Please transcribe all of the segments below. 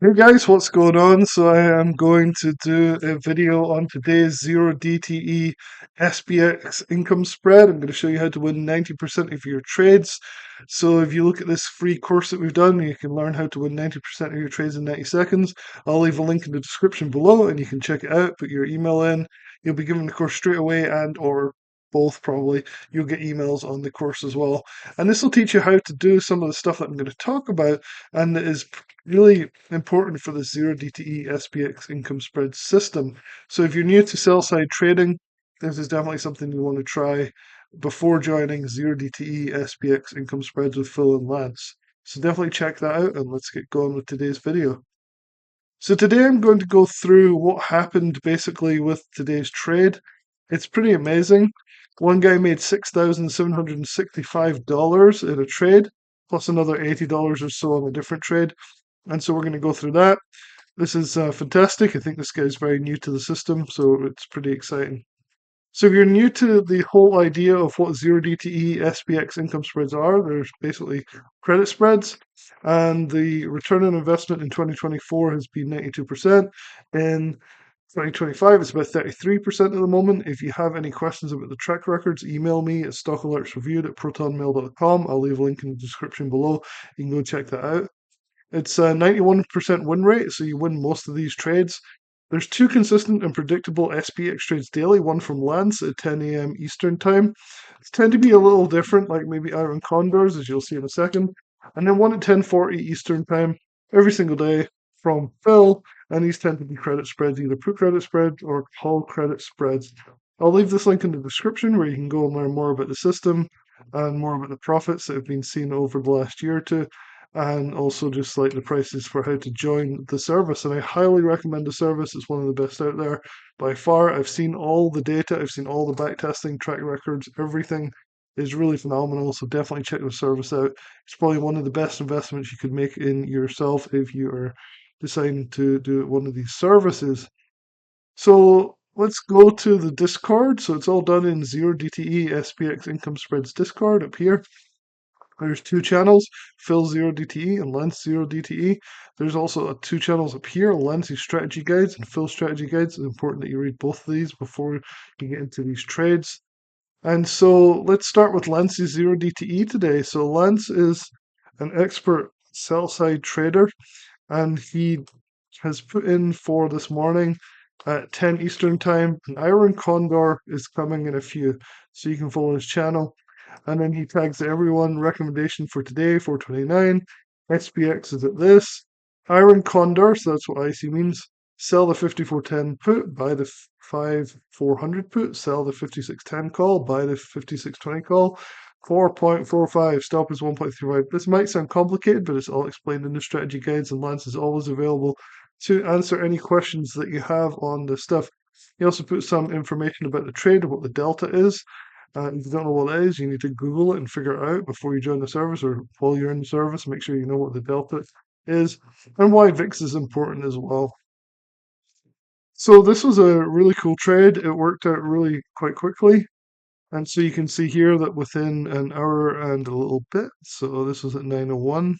Hey guys, what's going on? So I am going to do a video on today's 0 DTE SPX income spread. I'm going to show you how to win 90% of your trades. So if you look at this free course that we've done, you can learn how to win 90% of your trades in 90 seconds. I'll leave a link in the description below and you can check it out, put your email in. You'll be given the course straight away and or both probably. You'll get emails on the course as well. And this will teach you how to do some of the stuff that I'm going to talk about and it is really important for the 0 DTE SPX income spread system. So if you're new to sell side trading, this is definitely something you want to try before joining 0 DTE SPX income spreads with Phil and Lance. So definitely check that out and let's get going with today's video. So today I'm going to go through what happened basically with today's trade. It's pretty amazing. One guy made $6,765 in a trade, plus another $80 or so on a different trade. And so we're going to go through that. This is fantastic. I think this guy's very new to the system, so it's pretty exciting. So if you're new to the whole idea of what 0 DTE SPX income spreads are, there's basically credit spreads, and the return on investment in 2024 has been 92%. In 2025, it's about 33% at the moment. If you have any questions about the track records, email me at stockalertsreviewed@protonmail.com. I'll leave a link in the description below. You can go check that out. It's a 91% win rate, so you win most of these trades. There's two consistent and predictable SPX trades daily, one from Lance at 10 a.m. Eastern Time. They tend to be a little different, like maybe Iron Condors, as you'll see in a second. And then one at 10:40 Eastern Time every single day from Phil, and these tend to be credit spreads, either put credit spreads or call credit spreads. I'll leave this link in the description where you can go and learn more about the system and more about the profits that have been seen over the last year or two and also just like the prices for how to join the service. And I highly recommend the service. It's one of the best out there by far. I've seen all the data, I've seen all the back testing, track records, everything is really phenomenal. So definitely check the service out. It's probably one of the best investments you could make in yourself if you are deciding to do one of these services. So let's go to the Discord. So it's all done in 0 DTE SPX income spreads Discord up here. There's two channels, Phil 0 DTE and Lens 0 DTE. There's also two channels up here, Lens's strategy guides and Phil's strategy guides. It's important that you read both of these before you get into these trades. And so let's start with Lens's 0 DTE today. So Lens is an expert sell side trader and he has put in for this morning at 10 Eastern Time. An Iron Condor is coming in a few, so you can follow his channel. And then he tags everyone. Recommendation for today, 429. SPX is at this. Iron Condor, so that's what IC means. Sell the 5410 put, buy the 5400 put, sell the 5610 call, buy the 5620 call. 4.45, stop is 1.35. This might sound complicated, but it's all explained in the strategy guides, and Lance is always available to answer any questions that you have on this stuff. He also put some information about the trade, what the delta is. If you don't know what that is, you need to Google it and figure it out before you join the service or while you're in the service. Make sure you know what the delta is and why VIX is important as well. So this was a really cool trade. It worked out really quite quickly. And so you can see here that within an hour and a little bit, so this was at 9:01.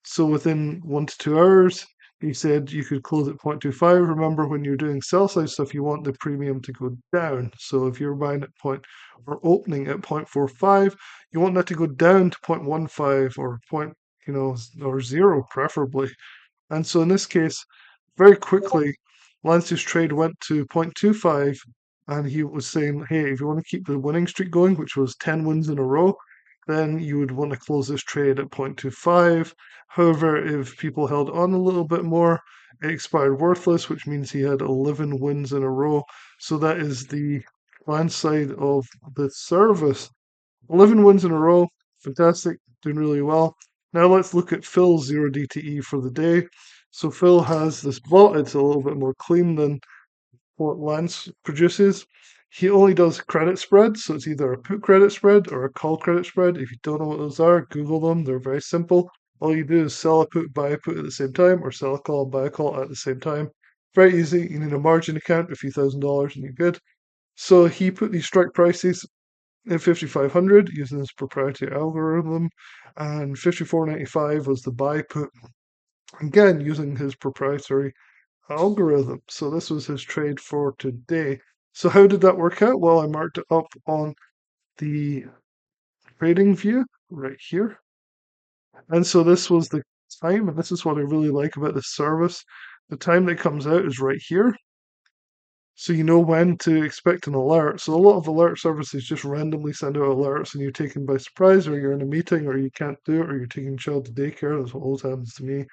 So within 1 to 2 hours, he said you could close at 0.25. Remember, when you're doing sell side stuff, you want the premium to go down. So if you're buying at point or opening at 0.45, you want that to go down to 0.15 or or zero preferably. And so in this case, very quickly, Lance's trade went to 0.25, and he was saying, hey, if you want to keep the winning streak going, which was 10 wins in a row, then you would want to close this trade at 0.25. However, if people held on a little bit more, it expired worthless, which means he had 11 wins in a row. So that is the Lance side of the service. 11 wins in a row, fantastic, doing really well. Now let's look at Phil's 0 DTE for the day. So Phil has this bot, it's a little bit more clean than what Lance produces. He only does credit spreads, so it's either a put credit spread or a call credit spread. If you don't know what those are, Google them. They're very simple. All you do is sell a put, buy a put at the same time, or sell a call and buy a call at the same time. Very easy. You need a margin account, a few $1,000s, and you're good. So he put these strike prices at 5,500 using his proprietary algorithm, and 54.95 was the buy put. again using his proprietary algorithm. So this was his trade for today. So how did that work out? Well, I marked it up on the trading view right here. And so this was the time, and this is what I really like about this service. The time that comes out is right here. So you know when to expect an alert. So a lot of alert services just randomly send out alerts and you're taken by surprise, or you're in a meeting, or you can't do it, or you're taking your child to daycare. That's what always happens to me.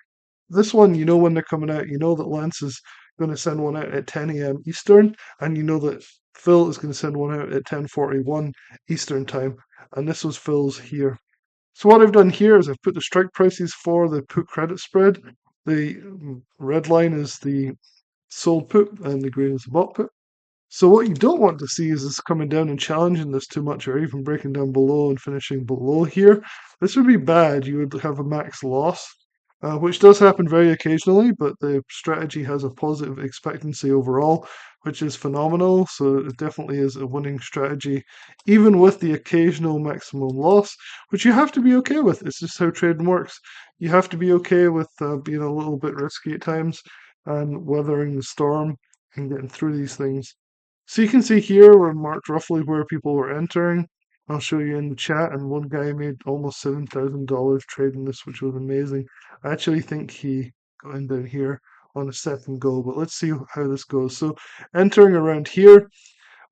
This one, you know when they're coming out. You know that Lance is going to send one out at 10 a.m. Eastern, and you know that Phil is going to send one out at 10:41 Eastern time. And this was Phil's here. So what I've done here is I've put the strike prices for the put credit spread. The red line is the sold put, and the green is the bought put. So what you don't want to see is this coming down and challenging this too much, or even breaking down below and finishing below here. This would be bad. You would have a max loss, which does happen very occasionally, but the strategy has a positive expectancy overall, which is phenomenal. So it definitely is a winning strategy, even with the occasional maximum loss, which you have to be okay with. It's just how trading works. You have to be okay with being a little bit risky at times and weathering the storm and getting through these things. So you can see here we're marked roughly where people were entering. I'll show you in the chat, and one guy made almost $7,000 trading this, which was amazing. I actually think he got in down here on a second go, but let's see how this goes. So entering around here,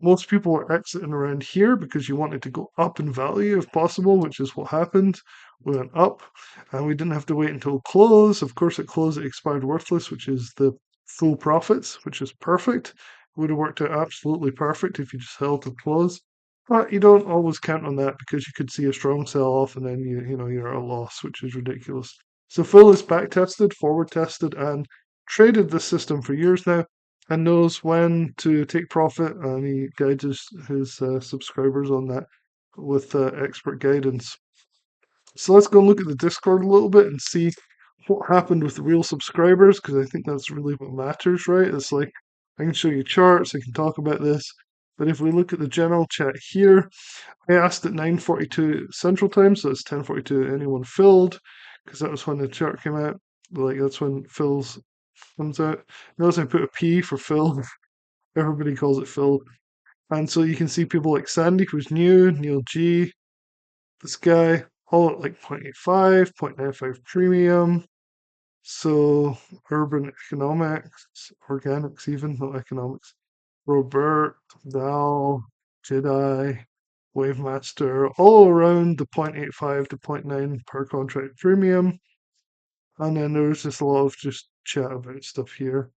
most people were exiting around here because you wanted to go up in value if possible, which is what happened. We went up and we didn't have to wait until close. Of course, at close it expired worthless, which is the full profits, which is perfect. Would have worked out absolutely perfect if you just held to close. But you don't always count on that because you could see a strong sell off and then you're at a loss, which is ridiculous. So Phil is back tested, forward tested, and traded this system for years now and knows when to take profit, and he guides his subscribers on that with expert guidance. So let's go and look at the Discord a little bit and see what happened with the real subscribers, because I think that's really what matters, right? It's like I can show you charts, I can talk about this, but if we look at the general chat here, I asked at 9:42 Central Time, so it's 10:42. Anyone filled? Because that was when the chart came out. Like that's when Phil's comes out. Notice I put a P for Phil. Everybody calls it Phil. And so you can see people like Sandy, who's new, Neil G, this guy, all at like 0.85, 0.95 premium. So urban economics, organics even, not economics. Robert, Dal, Jedi, Wavemaster, all around the 0.85 to 0.9 per contract premium. And then there's just a lot of just chat about stuff here.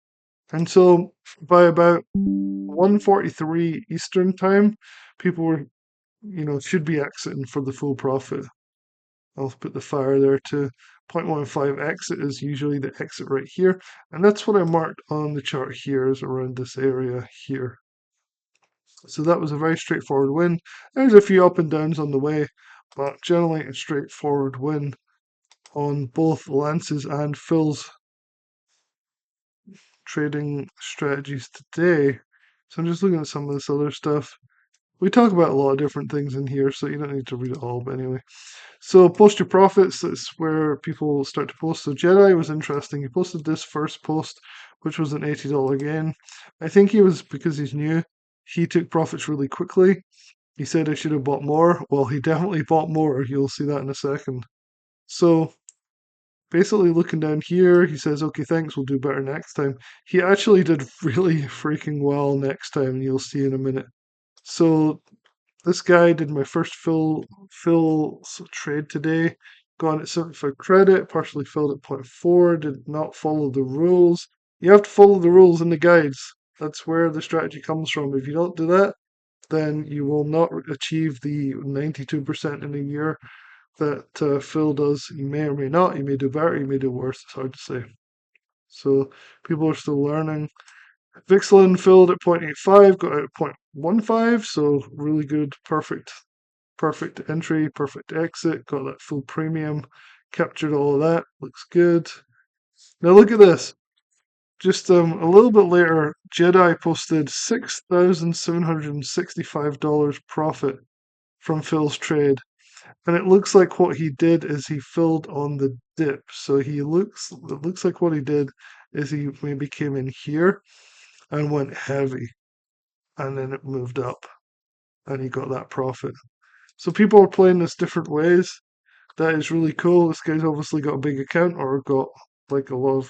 And so by about 1:43 Eastern time, people were, should be exiting for the full profit. I'll put the fire there to 0.15 exit is usually the exit right here. And that's what I marked on the chart here is around this area here. So that was a very straightforward win. There's a few up and downs on the way, but generally a straightforward win on both Lance's and Phil's trading strategies today. So I'm just looking at some of this other stuff. We talk about a lot of different things in here, so you don't need to read it all, but anyway. So post your profits, that's where people start to post. So Jedi was interesting. He posted this first post, which was an $80 gain. I think he was, because he's new, he took profits really quickly. He said I should have bought more. Well, he definitely bought more. You'll see that in a second. So basically looking down here, he says, okay, thanks, we'll do better next time. He actually did really freaking well next time, and you'll see in a minute. So this guy did my first fill trade today. Gone at 75 credit, partially filled at point 0.4, did not follow the rules. You have to follow the rules in the guides. That's where the strategy comes from. If you don't do that, then you will not achieve the 92% in a year that Phil does. You may or may not. You may do better. You may do worse. It's hard to say. So people are still learning. Vixlin filled at 0.85, got out at 0.15. So really good, perfect entry, perfect exit. Got that full premium. Captured all of that. Looks good. Now look at this. Just a little bit later, Jedi posted $6,765 profit from Phil's trade. And it looks like what he did is he filled on the dip. So it looks like what he did is he maybe came in here and went heavy, and then it moved up, and he got that profit. So people are playing this different ways. That is really cool. This guy's obviously got a big account or got like a lot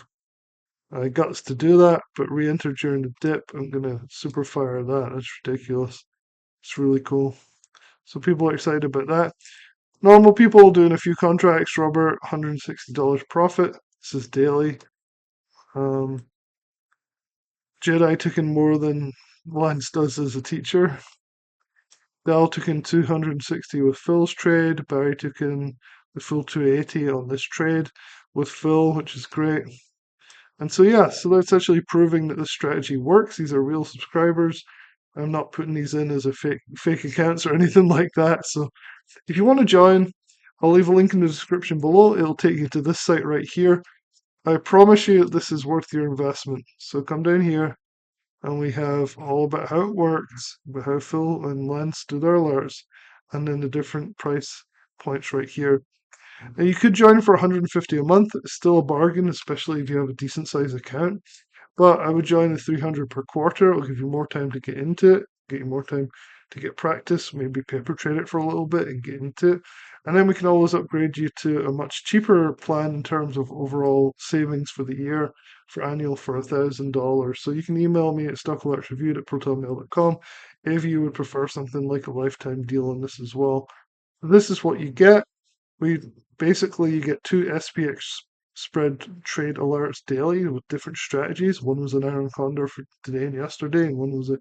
of guts to do that, but re-enter during the dip. I'm gonna super fire that. That's ridiculous. It's really cool. So people are excited about that. Normal people doing a few contracts. Robert, $160 profit. This is daily. Um, Jedi took in more than Lance does as a teacher. Dal took in 260 with Phil's trade. Barry took in the full 280 on this trade with Phil, which is great. And so, yeah, so that's actually proving that this strategy works. These are real subscribers. I'm not putting these in as a fake accounts or anything like that. So if you want to join, I'll leave a link in the description below. It'll take you to this site right here. I promise you this is worth your investment. So come down here and we have all about how it works, about how Phil and Lance do their alerts, and then the different price points right here. Now you could join for 150 a month. It's still a bargain, especially if you have a decent sized account. But I would join the 300 per quarter. It'll give you more time to get into it, get you more time to get practice, maybe paper trade it for a little bit and get into it. And then we can always upgrade you to a much cheaper plan in terms of overall savings for the year for annual for $1,000. So you can email me at stockalertsreviewed@protonmail.com if you would prefer something like a lifetime deal on this as well. This is what you get. We basically you get two SPX spread trade alerts daily with different strategies. One was an iron condor for today and yesterday, and one was a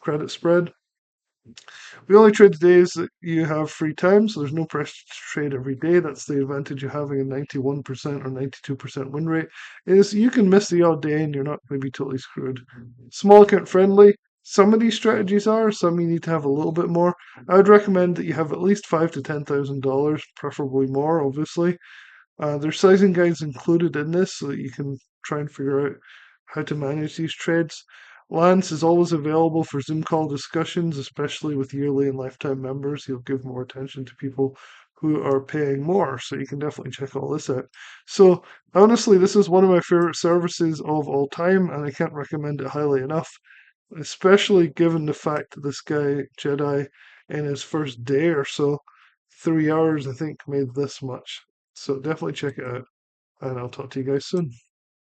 credit spread. We only trade the days that you have free time, so there's no pressure to trade every day. That's the advantage of having a 91% or 92% win rate, is you can miss the odd day and you're not going to be totally screwed. Small account friendly. Some of these strategies are, some you need to have a little bit more. I would recommend that you have at least $5,000 to $10,000, preferably more, obviously. There's sizing guides included in this so that you can try and figure out how to manage these trades. Lance is always available for Zoom call discussions, especially with yearly and lifetime members. He'll give more attention to people who are paying more, so you can definitely check all this out. So, honestly, this is one of my favorite services of all time, and I can't recommend it highly enough, especially given the fact that this guy, Jedi, in his first day or so, 3 hours, I think, made this much. So definitely check it out, and I'll talk to you guys soon.